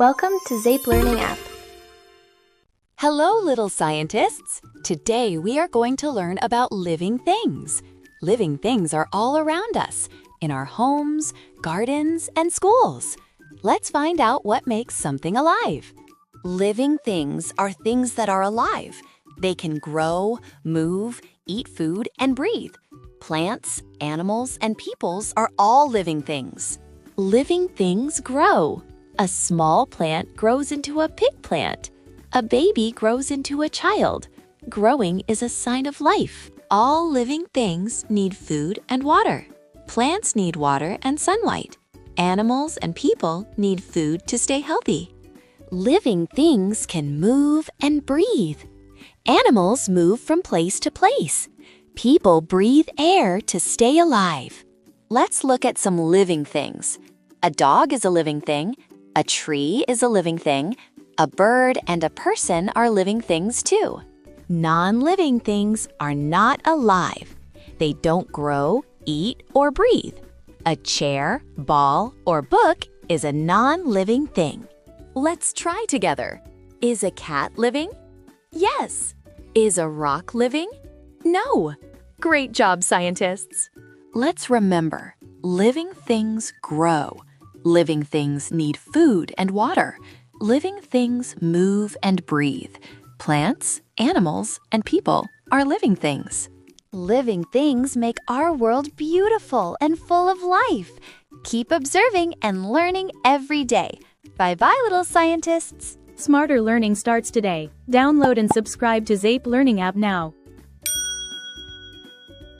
Welcome to Zape Learning app. Hello, little scientists! Today we are going to learn about living things. Living things are all around us, in our homes, gardens, and schools. Let's find out what makes something alive. Living things are things that are alive. They can grow, move, eat food, and breathe. Plants, animals, and peoples are all living things. Living things grow. A small plant grows into a big plant. A baby grows into a child. Growing is a sign of life. All living things need food and water. Plants need water and sunlight. Animals and people need food to stay healthy. Living things can move and breathe. Animals move from place to place. People breathe air to stay alive. Let's look at some living things. A dog is a living thing. A tree is a living thing. A bird and a person are living things too. Non-living things are not alive. They don't grow, eat, or breathe. A chair, ball, or book is a non-living thing. Let's try together. Is a cat living? Yes. Is a rock living? No. Great job, scientists. Let's remember, living things grow. Living things need food and water. Living things move and breathe. Plants, animals, and people are living things. Living things make our world beautiful and full of life. Keep observing and learning every day. Bye-bye, little scientists. Smarter learning starts today. Download and subscribe to Zape Learning app now.